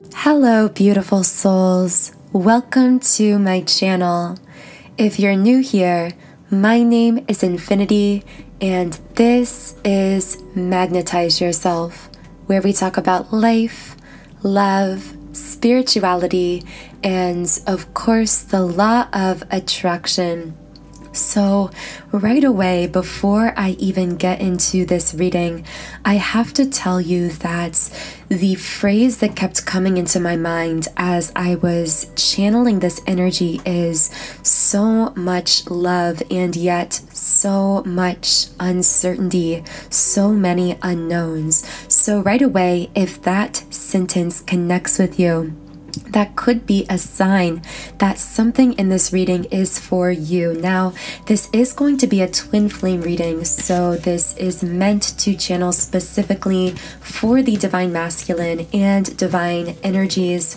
Hello, beautiful souls. Welcome to my channel. If you're new here, my name is Infinity, and this is Magnetize Yourself, where we talk about life, love, spirituality, and of course, the law of attraction. So right away, before I even get into this reading, I have to tell you that the phrase that kept coming into my mind as I was channeling this energy is so much love and yet so much uncertainty, so many unknowns. So right away, if that sentence connects with you, that could be a sign that something in this reading is for you. Now, this is going to be a twin flame reading, so this is meant to channel specifically for the divine masculine and divine energies,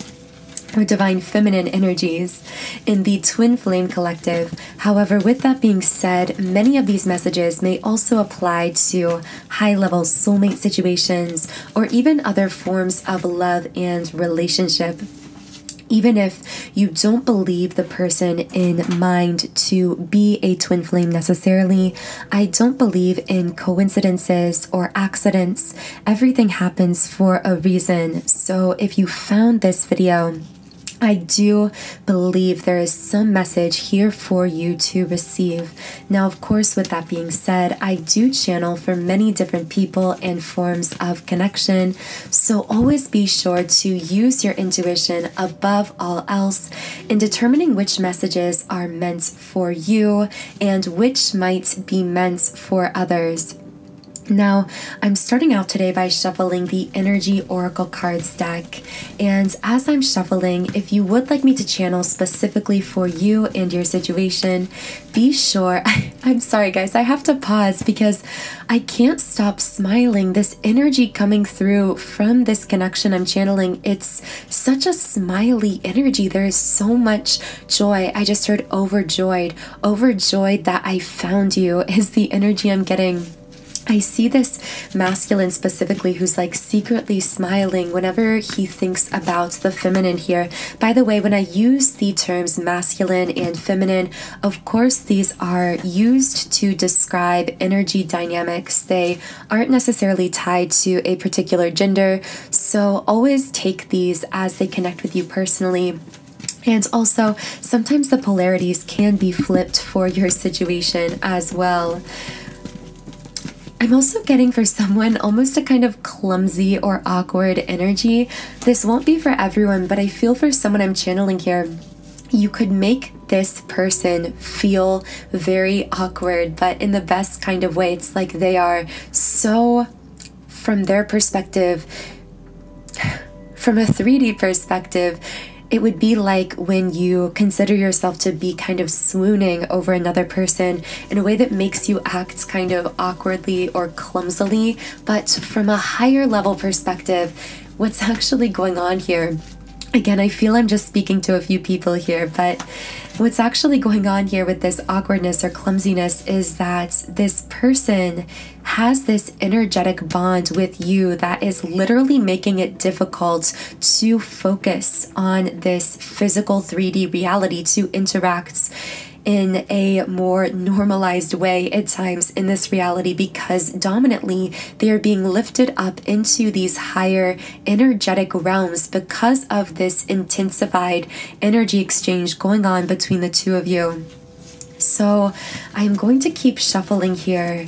or divine feminine energies in the twin flame collective. However, with that being said, many of these messages may also apply to high-level soulmate situations or even other forms of love and relationship. Even if you don't believe the person in mind to be a twin flame necessarily, I don't believe in coincidences or accidents. Everything happens for a reason. So if you found this video, I do believe there is some message here for you to receive. Now, of course, with that being said, I do channel for many different people and forms of connection. So always be sure to use your intuition above all else in determining which messages are meant for you and which might be meant for others. Now, I'm starting out today by shuffling the Energy Oracle cards deck, and as I'm shuffling, if you would like me to channel specifically for you and your situation, be sure, I'm sorry guys, I have to pause because I can't stop smiling. This energy coming through from this connection I'm channeling, it's such a smiley energy. There is so much joy. I just heard overjoyed. Overjoyed that I found you is the energy I'm getting. I see this masculine specifically who's like secretly smiling whenever he thinks about the feminine here. By the way, when I use the terms masculine and feminine, of course, these are used to describe energy dynamics. They aren't necessarily tied to a particular gender. So always take these as they connect with you personally. And also, sometimes the polarities can be flipped for your situation as well. I'm also getting for someone almost a kind of clumsy or awkward energy. This won't be for everyone, but I feel for someone I'm channeling here, you could make this person feel very awkward, but in the best kind of way. It's like they are so, from their perspective, from a 3D perspective, it would be like when you consider yourself to be kind of swooning over another person in a way that makes you act kind of awkwardly or clumsily. But from a higher level perspective, what's actually going on here? Again, I feel I'm just speaking to a few people here, but what's actually going on here with this awkwardness or clumsiness is that this person has this energetic bond with you that is literally making it difficult to focus on this physical 3D reality, to interact in a more normalized way at times in this reality, because dominantly they are being lifted up into these higher energetic realms because of this intensified energy exchange going on between the two of you. So I'm going to keep shuffling here.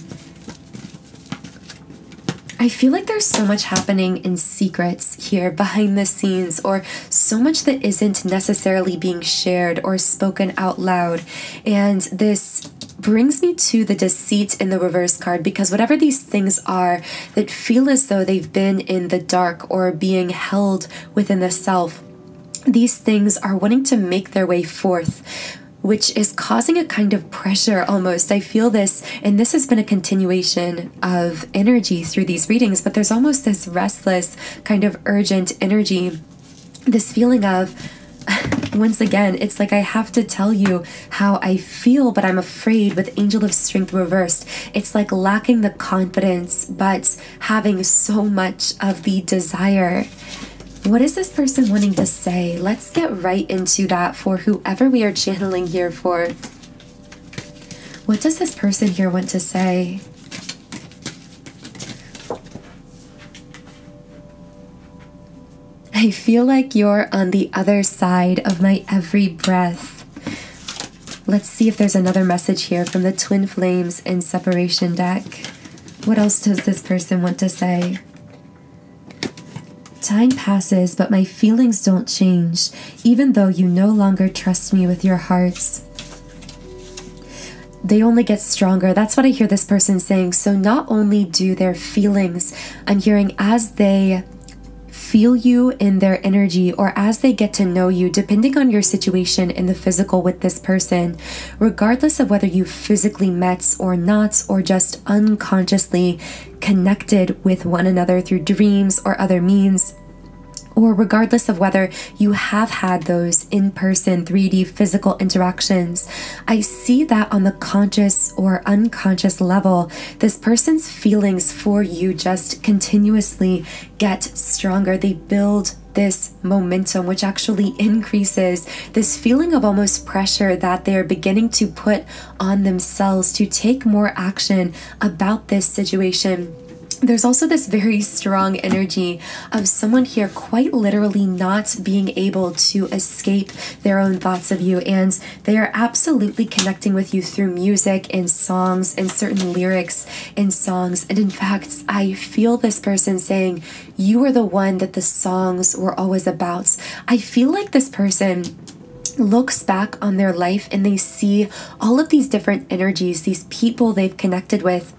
I feel like there's so much happening in secrets here behind the scenes, or so much that isn't necessarily being shared or spoken out loud. And this brings me to the deceit in the reverse card, because whatever these things are that feel as though they've been in the dark or being held within the self, these things are wanting to make their way forth, which is causing a kind of pressure almost. I feel this, and this has been a continuation of energy through these readings, but there's almost this restless, kind of urgent energy, this feeling of, once again, it's like I have to tell you how I feel, but I'm afraid, with Angel of Strength reversed. It's like lacking the confidence, but having so much of the desire. What is this person wanting to say? Let's get right into that for whoever we are channeling here for. What does this person here want to say? I feel like you're on the other side of my every breath. Let's see if there's another message here from the Twin Flames in Separation deck. What else does this person want to say? Time passes, but my feelings don't change, even though you no longer trust me with your hearts. They only get stronger. That's what I hear this person saying. So not only do their feelings, I'm hearing as they feel you in their energy, or as they get to know you, depending on your situation in the physical with this person, regardless of whether you physically met or not, or just unconsciously connected with one another through dreams or other means, or regardless of whether you have had those in-person 3D physical interactions, I see that on the conscious or unconscious level, this person's feelings for you just continuously get stronger. They build this momentum, which actually increases this feeling of almost pressure that they're beginning to put on themselves to take more action about this situation. There's also this very strong energy of someone here quite literally not being able to escape their own thoughts of you, and they are absolutely connecting with you through music and songs and certain lyrics in songs. And in fact, I feel this person saying, you are the one that the songs were always about. I feel like this person looks back on their life and they see all of these different energies, these people they've connected with,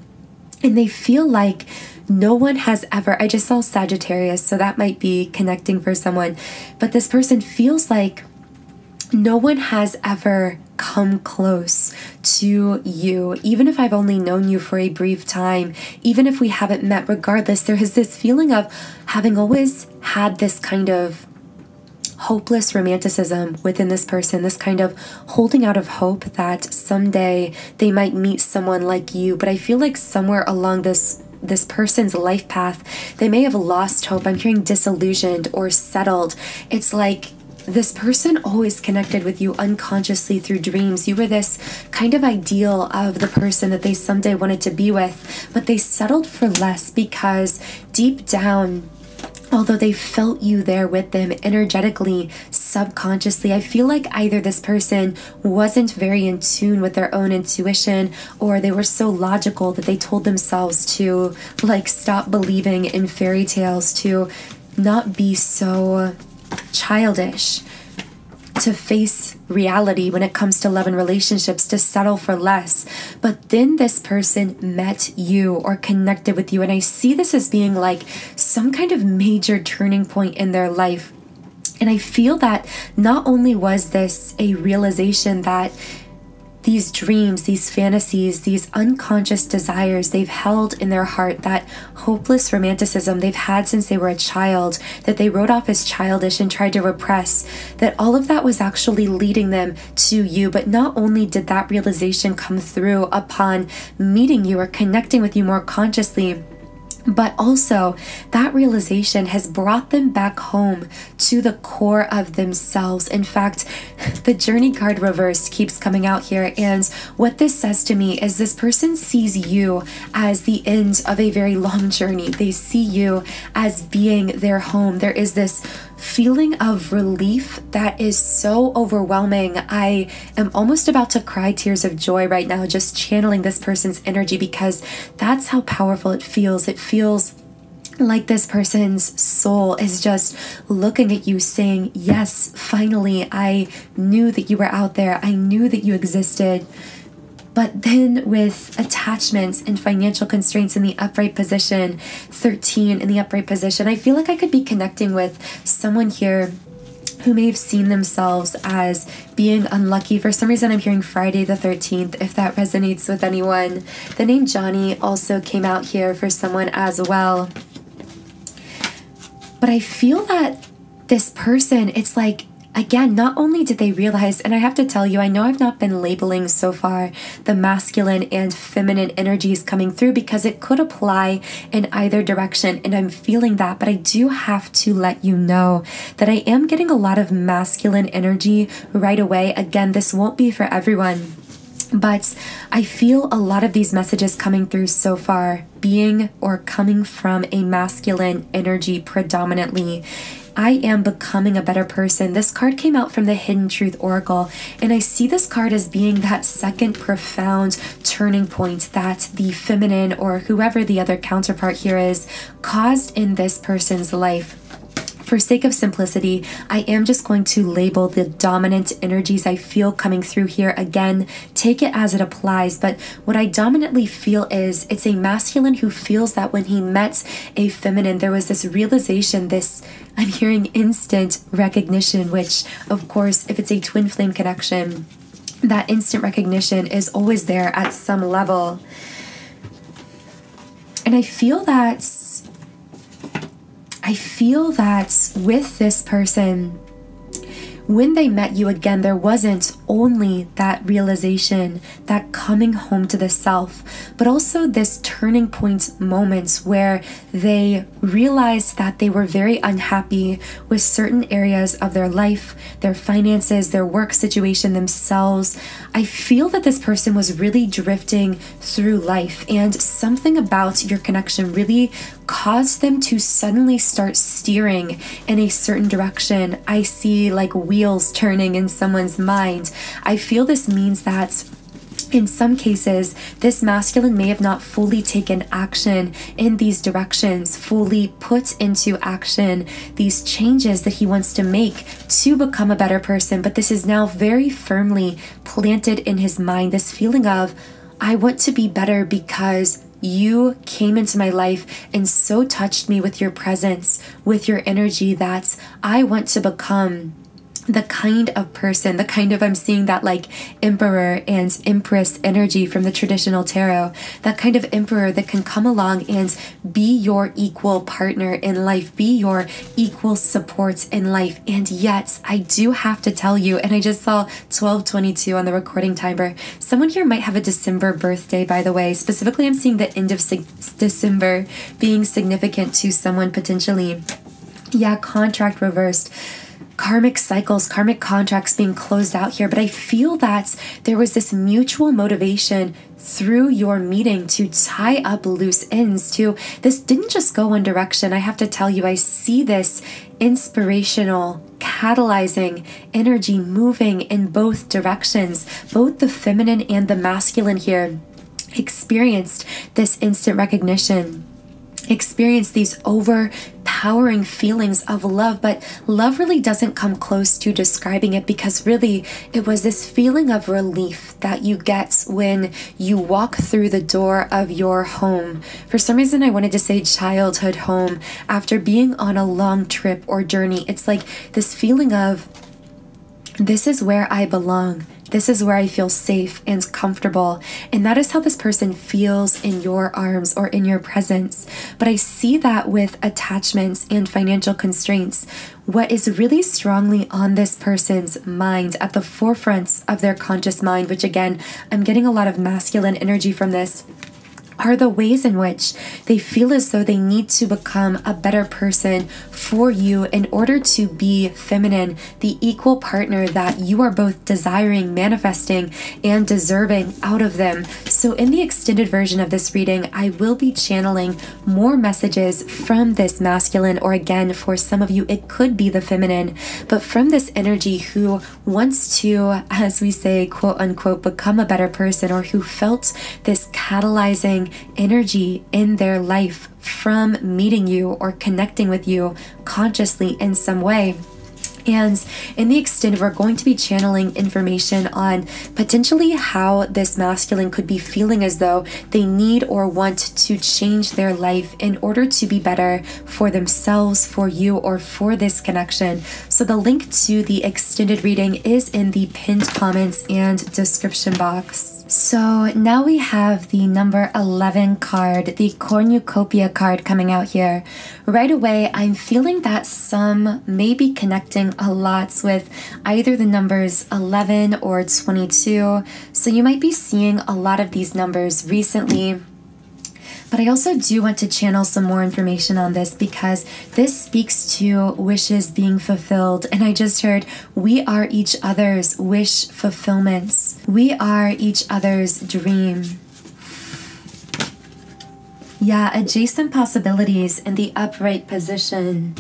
and they feel like no one has ever, I just saw Sagittarius, so that might be connecting for someone, but this person feels like no one has ever come close to you, even if I've only known you for a brief time, even if we haven't met. Regardless, there is this feeling of having always had this kind of hopeless romanticism within this person, this kind of holding out of hope that someday they might meet someone like you. But I feel like somewhere along this person's life path, they may have lost hope. I'm hearing disillusioned or settled. It's like this person always connected with you unconsciously through dreams. You were this kind of ideal of the person that they someday wanted to be with, but they settled for less because deep down, although they felt you there with them energetically, subconsciously, I feel like either this person wasn't very in tune with their own intuition, or they were so logical that they told themselves to like stop believing in fairy tales, to not be so childish, to face reality when it comes to love and relationships, to settle for less. But then this person met you or connected with you, and I see this as being like some kind of major turning point in their life. And I feel that not only was this a realization that these dreams, these fantasies, these unconscious desires they've held in their heart, that hopeless romanticism they've had since they were a child, that they wrote off as childish and tried to repress, that all of that was actually leading them to you. But not only did that realization come through upon meeting you or connecting with you more consciously, but also that realization has brought them back home to the core of themselves. In fact, the Journey card reversed keeps coming out here, and what this says to me is this person sees you as the end of a very long journey. They see you as being their home. There is this feeling of relief that is so overwhelming. I am almost about to cry tears of joy right now just channeling this person's energy, because that's how powerful it feels. It feels like this person's soul is just looking at you saying, yes, finally, I knew that you were out there. I knew that you existed. But then with attachments and financial constraints in the upright position, 13 in the upright position, I feel like I could be connecting with someone here who may have seen themselves as being unlucky. For some reason, I'm hearing Friday the 13th, if that resonates with anyone. The name Johnny also came out here for someone as well. But I feel that this person, it's like again, not only did they realize, and I have to tell you, I know I've not been labeling so far the masculine and feminine energies coming through because it could apply in either direction, and I'm feeling that, but I do have to let you know that I am getting a lot of masculine energy right away. Again, this won't be for everyone, but I feel a lot of these messages coming through so far being or coming from a masculine energy predominantly. I am becoming a better person. This card came out from the Hidden Truth Oracle, and I see this card as being that second profound turning point that the feminine or whoever the other counterpart here is caused in this person's life. For sake of simplicity, I am just going to label the dominant energies I feel coming through here. Again, take it as it applies, but what I dominantly feel is it's a masculine who feels that when he met a feminine, there was this realization, I'm hearing instant recognition, which of course, if it's a twin flame connection, that instant recognition is always there at some level. And I feel that with this person, when they met you again, there wasn't only that realization, that coming home to the self, but also this turning point moments where they realized that they were very unhappy with certain areas of their life, their finances, their work situation, themselves. I feel that this person was really drifting through life, and something about your connection really caused them to suddenly start steering in a certain direction. I see like wheels turning in someone's mind. I feel this means that in some cases, this masculine may have not fully taken action in these directions, fully put into action these changes that he wants to make to become a better person. But this is now very firmly planted in his mind, this feeling of, I want to be better because you came into my life and so touched me with your presence, with your energy, that I want to become the kind of person, I'm seeing that like emperor and empress energy from the traditional tarot, that kind of emperor that can come along and be your equal partner in life, be your equal support in life. And yet I do have to tell you, and I just saw 12:22 on the recording timer, someone here might have a December birthday, by the way. Specifically, I'm seeing the end of December being significant to someone potentially. Yeah, contract reversed. Karmic cycles, karmic contracts being closed out here. But I feel that there was this mutual motivation through your meeting to tie up loose ends. This didn't just go one direction. I have to tell you, I see this inspirational, catalyzing energy moving in both directions. Both the feminine and the masculine here experienced this instant recognition, experience these overpowering feelings of love, but love really doesn't come close to describing it, because really it was this feeling of relief that you get when you walk through the door of your home. For some reason, I wanted to say childhood home after being on a long trip or journey. It's like this feeling of, this is where I belong. This is where I feel safe and comfortable. And that is how this person feels in your arms or in your presence. But I see that with attachments and financial constraints. What is really strongly on this person's mind, at the forefront of their conscious mind, which again, I'm getting a lot of masculine energy from this, are the ways in which they feel as though they need to become a better person for you in order to be feminine, the equal partner that you are both desiring, manifesting, and deserving out of them. So in the extended version of this reading, I will be channeling more messages from this masculine, or again, for some of you, it could be the feminine, but from this energy who wants to, as we say, quote unquote, become a better person, or who felt this catalyzing energy in their life from meeting you or connecting with you consciously in some way. And in the extended, we're going to be channeling information on potentially how this masculine could be feeling as though they need or want to change their life in order to be better for themselves, for you, or for this connection. So the link to the extended reading is in the pinned comments and description box. So now we have the number 11 card, the Cornucopia card, coming out here. right away, I'm feeling that some may be connecting a lot with either the numbers 11 or 22. So you might be seeing a lot of these numbers recently. But I also do want to channel some more information on this because this speaks to wishes being fulfilled. And I just heard, we are each other's wish fulfillments. We are each other's dream. Yeah, adjacent possibilities in the upright position.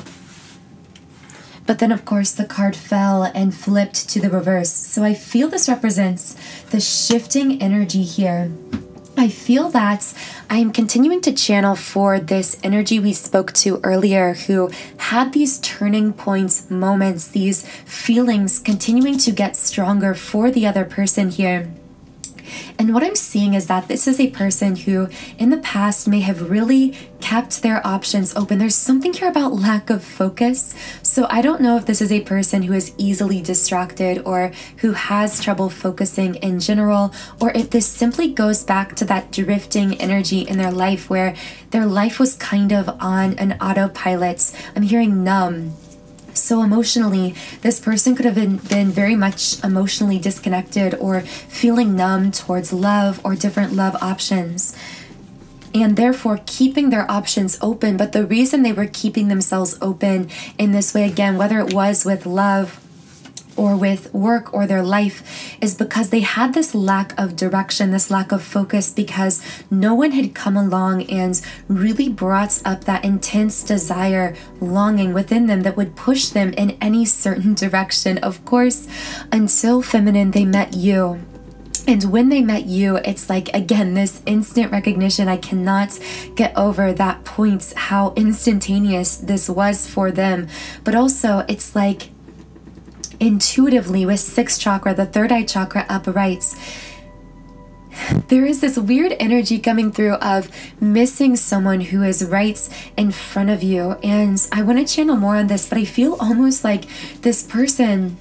But then, of course, the card fell and flipped to the reverse. So I feel this represents the shifting energy here. I feel that I am continuing to channel for this energy we spoke to earlier, who had these turning point moments, these feelings continuing to get stronger for the other person here. And what I'm seeing is that this is a person who in the past may have really kept their options open. There's something here about lack of focus. So I don't know if this is a person who is easily distracted or who has trouble focusing in general, or if this simply goes back to that drifting energy in their life where their life was kind of on an autopilot. I'm hearing numb. So emotionally, this person could have been very much emotionally disconnected or feeling numb towards love or different love options, and therefore keeping their options open. But the reason they were keeping themselves open in this way, again, whether it was with love or with work or their life, is because they had this lack of direction, this lack of focus, because no one had come along and really brought up that intense desire, longing within them that would push them in any certain direction. Of course, until feminine, they met you. And when they met you, it's like, again, this instant recognition. I cannot get over that point, how instantaneous this was for them. But also, it's like, intuitively with 6th chakra, the third eye chakra upright, there is this weird energy coming through of missing someone who is right in front of you. And I want to channel more on this, but I feel almost like this person,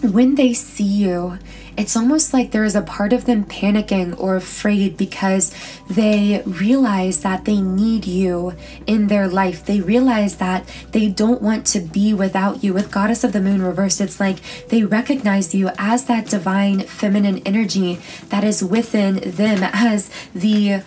when they see you, it's almost like there is a part of them panicking or afraid because they realize that they need you in their life. They realize that they don't want to be without you. With Goddess of the Moon reversed, it's like they recognize you as that divine feminine energy that is within them, as the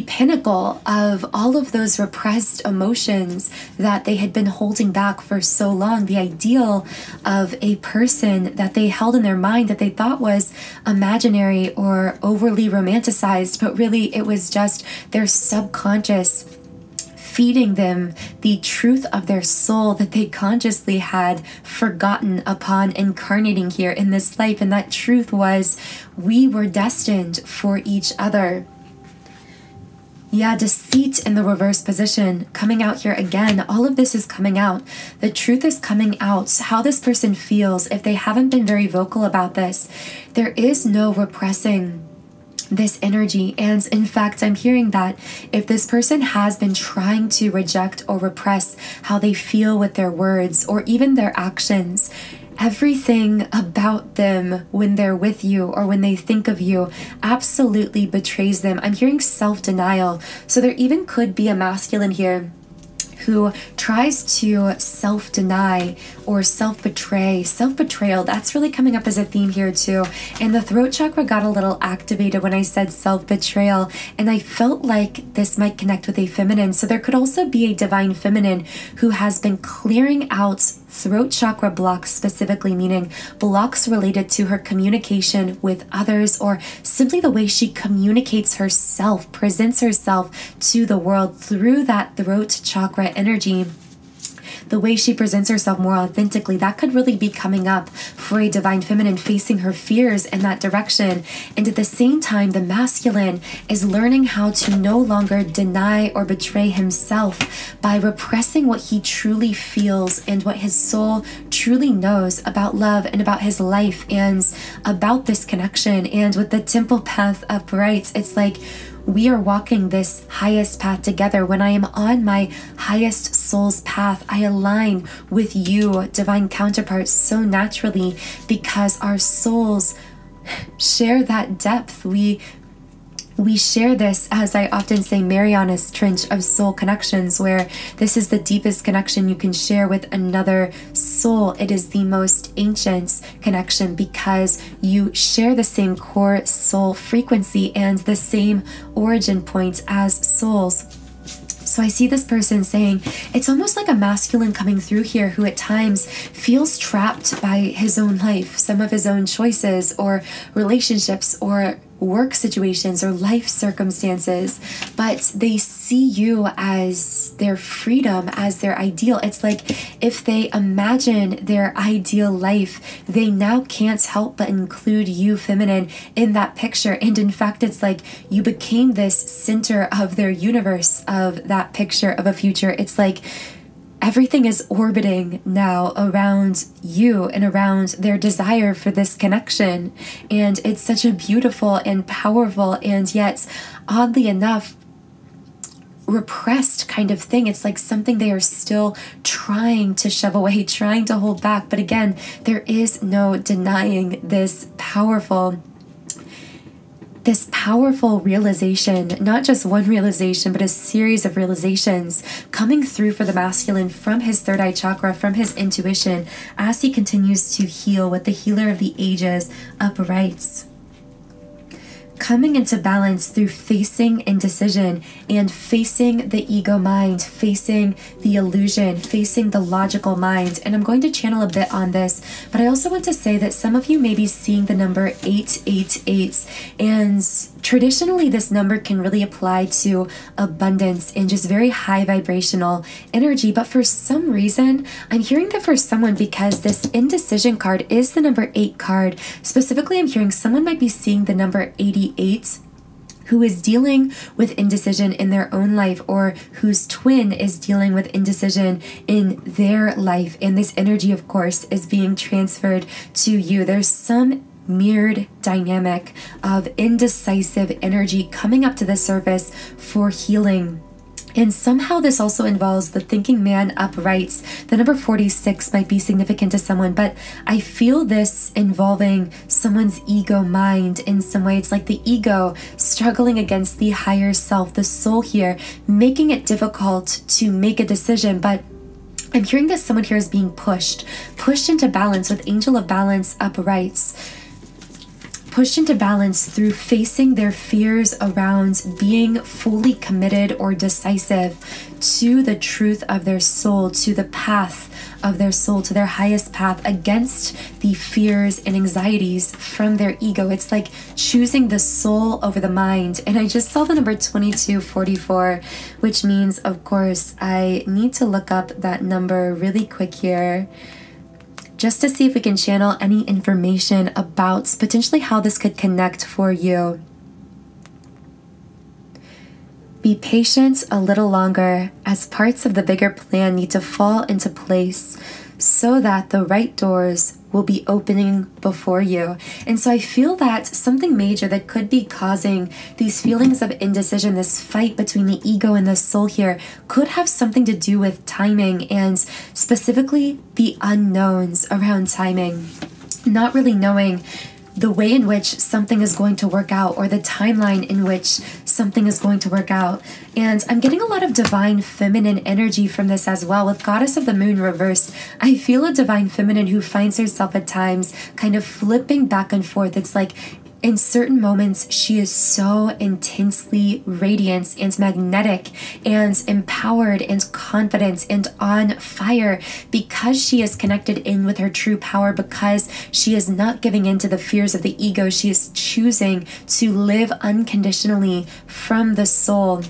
pinnacle of all of those repressed emotions that they had been holding back for so long. The ideal of a person that they held in their mind that they thought was imaginary or overly romanticized, but really it was just their subconscious feeding them the truth of their soul that they consciously had forgotten upon incarnating here in this life. And that truth was, we were destined for each other. Yeah, deceit in the reverse position, coming out here again. All of this is coming out. The truth is coming out. How this person feels, if they haven't been very vocal about this, there is no repressing this energy. And in fact, I'm hearing that if this person has been trying to reject or repress how they feel with their words or even their actions, everything about them when they're with you or when they think of you absolutely betrays them. I'm hearing self-denial. So there even could be a masculine here who tries to self-deny or self-betray. Self-betrayal, that's really coming up as a theme here too. And the throat chakra got a little activated when I said self-betrayal, and I felt like this might connect with a feminine. So there could also be a divine feminine who has been clearing out throat chakra blocks, specifically meaning blocks related to her communication with others, or simply the way she communicates herself, presents herself to the world through that throat chakra energy. The way she presents herself more authentically, that could really be coming up for a divine feminine, facing her fears in that direction. And at the same time, the masculine is learning how to no longer deny or betray himself by repressing what he truly feels and what his soul truly knows about love and about his life and about this connection. And with the temple path upright, it's like we are walking this highest path together. When I am on my highest soul's path, I align with you, divine counterparts, so naturally because our souls share that depth. We We share this, as I often say, Mariana's Trench of soul connections, where this is the deepest connection you can share with another soul. It is the most ancient connection because you share the same core soul frequency and the same origin point as souls. So I see this person saying, it's almost like a masculine coming through here who at times feels trapped by his own life, some of his own choices or relationships or work situations or life circumstances, but they see you as their freedom, as their ideal. It's like if they imagine their ideal life, they now can't help but include you, feminine, in that picture. And in fact, it's like you became this center of their universe, of that picture of a future. It's like everything is orbiting now around you and around their desire for this connection. And it's such a beautiful and powerful and yet, oddly enough, repressed kind of thing. It's like something they are still trying to shove away, trying to hold back. But again, there is no denying this powerful realization, not just one realization, but a series of realizations coming through for the masculine from his third eye chakra, from his intuition, as he continues to heal with the healer of the ages uprights. Coming into balance through facing indecision and facing the ego mind, facing the illusion, facing the logical mind. And I'm going to channel a bit on this, but I also want to say that some of you may be seeing the number 888, and traditionally this number can really apply to abundance and just very high vibrational energy. But for some reason, I'm hearing that for someone, because this indecision card is the number 8 card, specifically I'm hearing someone might be seeing the number 88, who is dealing with indecision in their own life, or whose twin is dealing with indecision in their life. And this energy, of course, is being transferred to you. There's some mirrored dynamic of indecisive energy coming up to the surface for healing. And somehow this also involves the thinking man uprights. The number 46 might be significant to someone, but I feel this involving someone's ego mind in some way. It's like the ego struggling against the higher self, the soul here, making it difficult to make a decision. But I'm hearing that someone here is being pushed into balance with Angel of Balance uprights. Pushed into balance through facing their fears around being fully committed or decisive to the truth of their soul, to the path of their soul, to their highest path, against the fears and anxieties from their ego. It's like choosing the soul over the mind. And I just saw the number 2244, which means, of course, I need to look up that number really quick here, just to see if we can channel any information about potentially how this could connect for you. Be patient a little longer, as parts of the bigger plan need to fall into place so that the right doors will be opening before you. And so I feel that something major that could be causing these feelings of indecision, this fight between the ego and the soul here, could have something to do with timing, and specifically the unknowns around timing. Not really knowing the way in which something is going to work out, or the timeline in which something is going to work out. And I'm getting a lot of divine feminine energy from this as well. With Goddess of the Moon reversed, I feel a divine feminine who finds herself at times kind of flipping back and forth. It's like in certain moments, she is so intensely radiant and magnetic and empowered and confident and on fire, because she is connected in with her true power, because she is not giving in to the fears of the ego. She is choosing to live unconditionally from the soul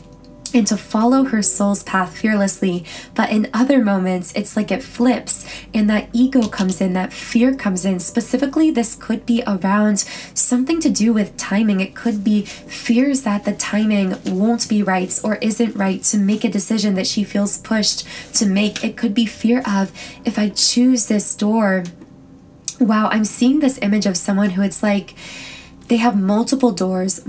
and to follow her soul's path fearlessly. But in other moments, it's like it flips and that ego comes in, that fear comes in. Specifically, this could be around something to do with timing. It could be fears that the timing won't be right or isn't right to make a decision that she feels pushed to make. It could be fear of, if I choose this door, wow, I'm seeing this image of someone who, it's like they have multiple doors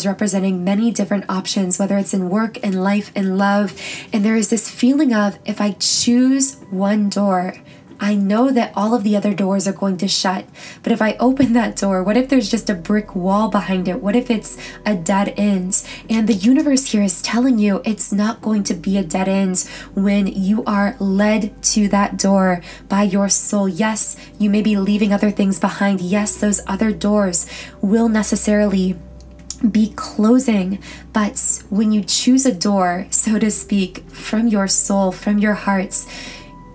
representing many different options, whether it's in work, in life, in love. And there is this feeling of, if I choose one door, I know that all of the other doors are going to shut. But if I open that door, what if there's just a brick wall behind it? What if it's a dead end? And the universe here is telling you it's not going to be a dead end when you are led to that door by your soul. Yes, you may be leaving other things behind. Yes, those other doors will necessarily be closing, but when you choose a door, so to speak, from your soul, from your hearts,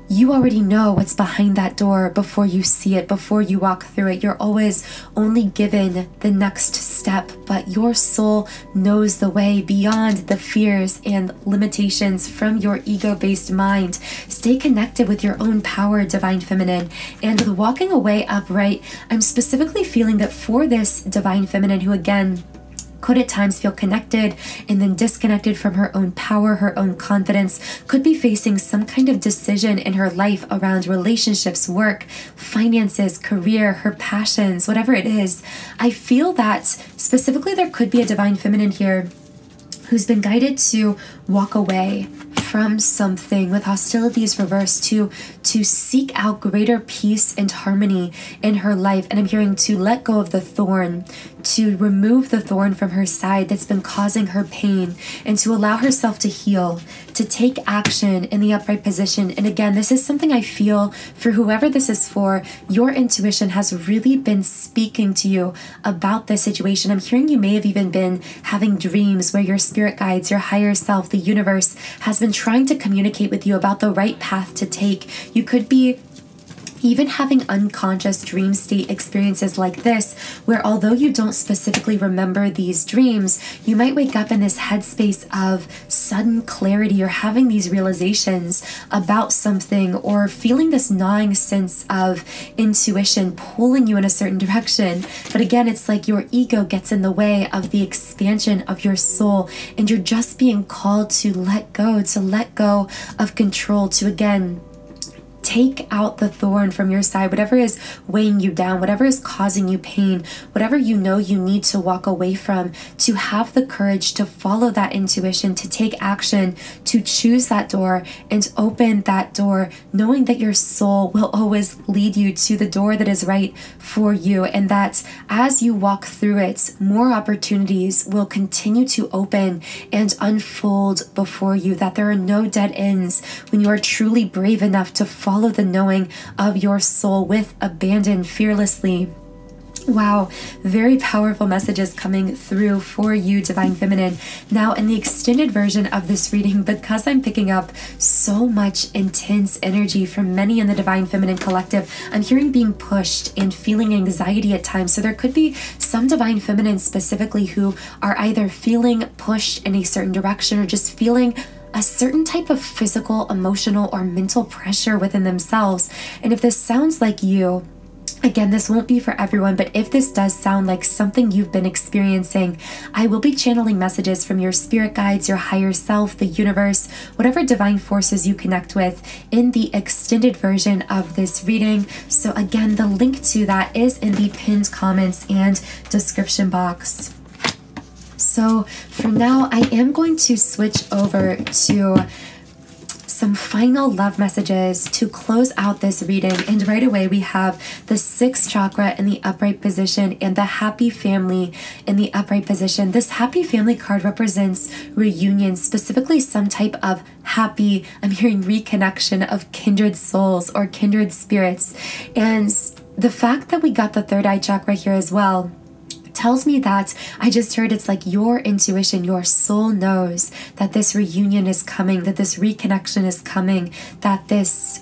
you already know what's behind that door before you see it, before you walk through it. You're always only given the next step, but your soul knows the way beyond the fears and limitations from your ego-based mind. Stay connected with your own power, Divine Feminine. And with walking away upright, I'm specifically feeling that for this Divine Feminine who, again, could at times feel connected and then disconnected from her own power, her own confidence, could be facing some kind of decision in her life around relationships, work, finances, career, her passions, whatever it is. I feel that specifically there could be a Divine Feminine here who's been guided to walk away from something with hostilities reversed, to seek out greater peace and harmony in her life. And I'm hearing to let go of the thorn, to remove the thorn from her side that's been causing her pain, and to allow herself to heal, to take action in the upright position. And again, this is something I feel for whoever this is for, your intuition has really been speaking to you about this situation. I'm hearing you may have even been having dreams where your spirit guides, your higher self, the universe has been trying to communicate with you about the right path to take. You could be even having unconscious dream state experiences like this, where although you don't specifically remember these dreams, you might wake up in this headspace of sudden clarity or having these realizations about something, or feeling this gnawing sense of intuition pulling you in a certain direction. But again, it's like your ego gets in the way of the expansion of your soul, and you're just being called to let go of control, to again take out the thorn from your side, whatever is weighing you down, whatever is causing you pain, whatever you know you need to walk away from, to have the courage to follow that intuition, to take action, to choose that door and open that door, knowing that your soul will always lead you to the door that is right for you, and that as you walk through it, more opportunities will continue to open and unfold before you, that there are no dead ends when you are truly brave enough to follow the knowing of your soul with abandon fearlessly. Wow, very powerful messages coming through for you, Divine Feminine. Now, in the extended version of this reading, because I'm picking up so much intense energy from many in the Divine Feminine collective, I'm hearing being pushed and feeling anxiety at times. So there could be some Divine Feminine specifically who are either feeling pushed in a certain direction or just feeling a certain type of physical, emotional, or mental pressure within themselves. And if this sounds like you, again, this won't be for everyone, but if this does sound like something you've been experiencing, I will be channeling messages from your spirit guides, your higher self, the universe, whatever divine forces you connect with in the extended version of this reading. So again, the link to that is in the pinned comments and description box. So for now, I am going to switch over to some final love messages to close out this reading. And right away, we have the 6th chakra in the upright position and the happy family in the upright position. This happy family card represents reunion, specifically some type of happy, I'm hearing reconnection of kindred souls or kindred spirits. And the fact that we got the 3rd eye chakra here as well tells me that I just heard it's like your intuition, your soul knows that this reunion is coming, that this reconnection is coming, that this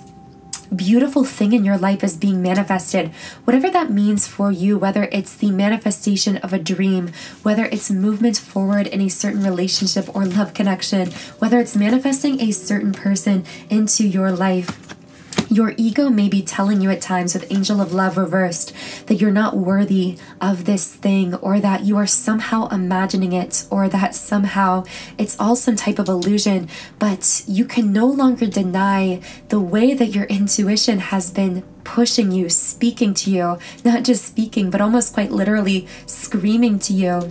beautiful thing in your life is being manifested. Whatever that means for you, whether it's the manifestation of a dream, whether it's movement forward in a certain relationship or love connection, whether it's manifesting a certain person into your life. Your ego may be telling you at times with Angel of Love reversed that you're not worthy of this thing, or that you are somehow imagining it, or that somehow it's all some type of illusion. But you can no longer deny the way that your intuition has been pushing you, speaking to you, not just speaking, but almost quite literally screaming to you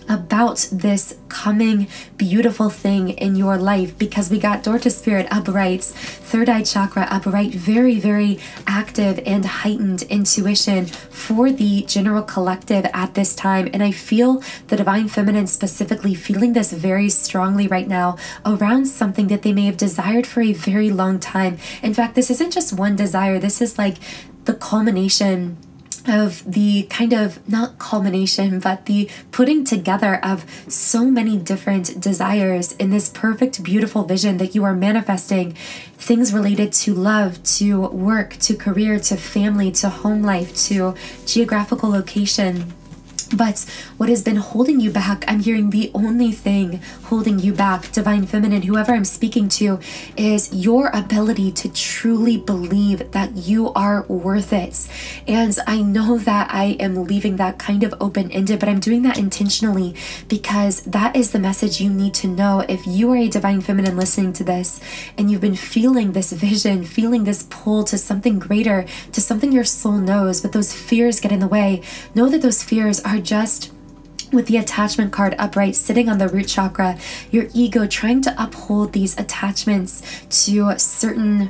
about this coming beautiful thing in your life, because we got Daughter Spirit upright, third eye chakra upright, very, very active and heightened intuition for the general collective at this time. And I feel the Divine Feminine specifically feeling this very strongly right now around something that they may have desired for a very long time. In fact, this isn't just one desire. This is like the culmination of the kind of, not culmination, but the putting together of so many different desires in this perfect, beautiful vision that you are manifesting. Things related to love, to work, to career, to family, to home life, to geographical location. But what has been holding you back, I'm hearing the only thing holding you back, Divine Feminine, whoever I'm speaking to, is your ability to truly believe that you are worth it. And I know that I am leaving that kind of open-ended, but I'm doing that intentionally because that is the message you need to know. If you are a Divine Feminine listening to this and you've been feeling this vision, feeling this pull to something greater, to something your soul knows, but those fears get in the way, know that those fears are just, with the attachment card upright sitting on the root chakra, your ego trying to uphold these attachments to certain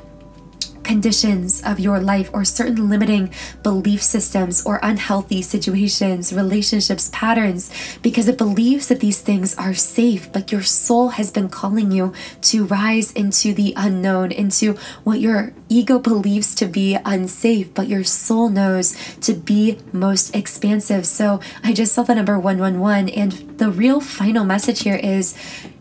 conditions of your life or certain limiting belief systems or unhealthy situations, relationships, patterns, because it believes that these things are safe. But your soul has been calling you to rise into the unknown, into what your ego believes to be unsafe, but your soul knows to be most expansive. So I just saw the number 111, and the real final message here is,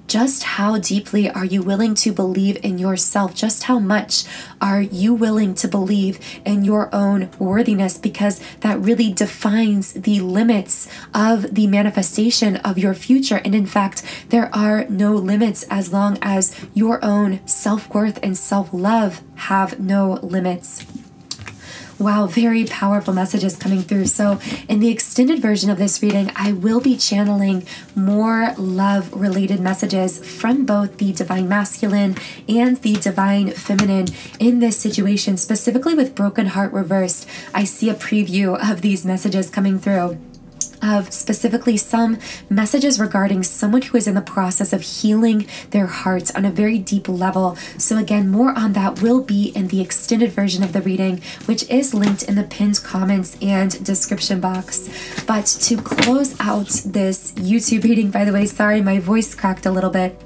just how deeply are you willing to believe in yourself? Just how much are you willing to believe in your own worthiness? Because that really defines the limits of the manifestation of your future. And in fact, there are no limits as long as your own self-worth and self-love have no limits. Wow, very powerful messages coming through. So in the extended version of this reading, I will be channeling more love-related messages from both the Divine Masculine and the Divine Feminine in this situation, specifically with Broken Heart Reversed. I see a preview of these messages coming through, of specifically some messages regarding someone who is in the process of healing their hearts on a very deep level. So again, more on that will be in the extended version of the reading, which is linked in the pinned comments and description box. But to close out this YouTube reading, by the way, sorry, my voice cracked a little bit.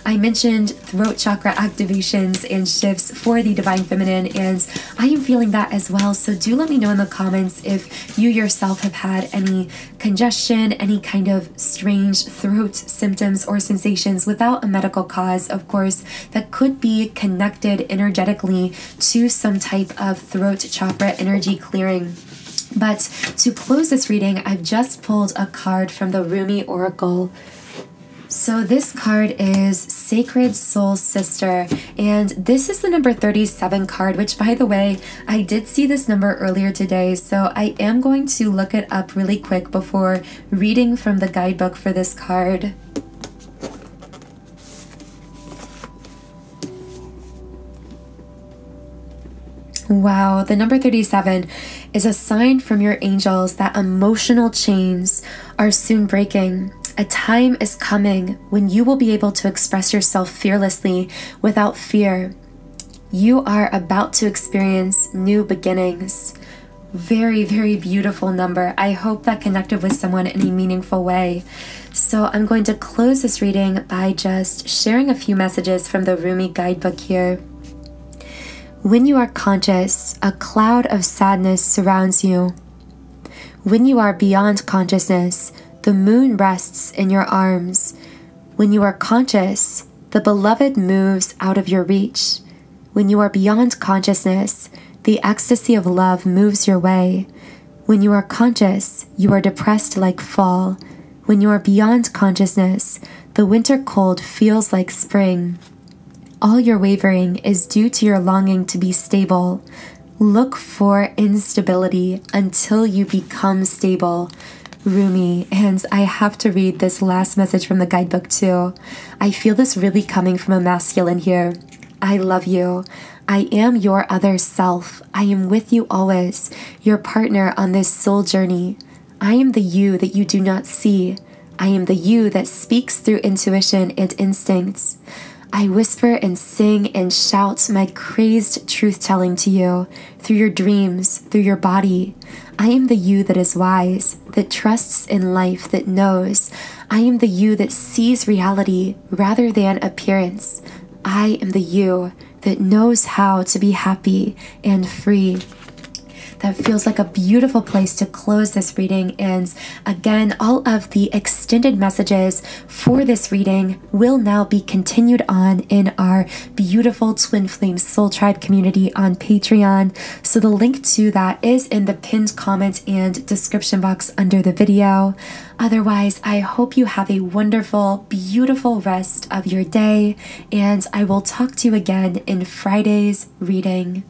I mentioned throat chakra activations and shifts for the Divine Feminine, and I am feeling that as well. So do let me know in the comments if you yourself have had any congestion, any kind of strange throat symptoms or sensations without a medical cause, of course, that could be connected energetically to some type of throat chakra energy clearing. But to close this reading, I've just pulled a card from the Roomie Oracle. So this card is Sacred Soul Sister, and this is the number 37 card, which, by the way, I did see this number earlier today, so I am going to look it up really quick before reading from the guidebook for this card. Wow, the number 37 is a sign from your angels that emotional chains are soon breaking. A time is coming when you will be able to express yourself fearlessly without fear. You are about to experience new beginnings. Very, very beautiful number. I hope that connected with someone in a meaningful way. So I'm going to close this reading by just sharing a few messages from the Roomie Guidebook here. When you are conscious, a cloud of sadness surrounds you. When you are beyond consciousness, the moon rests in your arms. When you are conscious, the beloved moves out of your reach. When you are beyond consciousness, the ecstasy of love moves your way. When you are conscious, you are depressed like fall. When you are beyond consciousness, the winter cold feels like spring. All your wavering is due to your longing to be stable. Look for instability until you become stable. Roomie, and I have to read this last message from the guidebook too. I feel this really coming from a masculine here. I love you. I am your other self. I am with you always, your partner on this soul journey. I am the you that you do not see. I am the you that speaks through intuition and instincts. I whisper and sing and shout my crazed truth-telling to you through your dreams, through your body. I am the you that is wise, that trusts in life, that knows. I am the you that sees reality rather than appearance. I am the you that knows how to be happy and free. That feels like a beautiful place to close this reading. And again, all of the extended messages for this reading will now be continued on in our beautiful Twin Flame Soul Tribe community on Patreon. So the link to that is in the pinned comment and description box under the video. Otherwise, I hope you have a wonderful, beautiful rest of your day, and I will talk to you again in Friday's reading.